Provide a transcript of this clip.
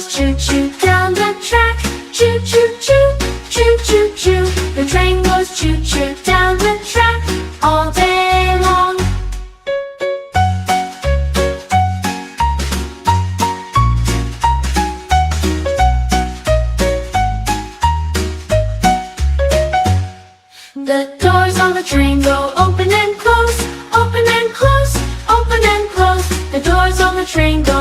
goes choo-choo down the track. Choo-choo-choo, choo-choo-choo. The train goes choo-choo down the track all day long. The doors on the train go open and close, open and close, open and close. The doors on the train go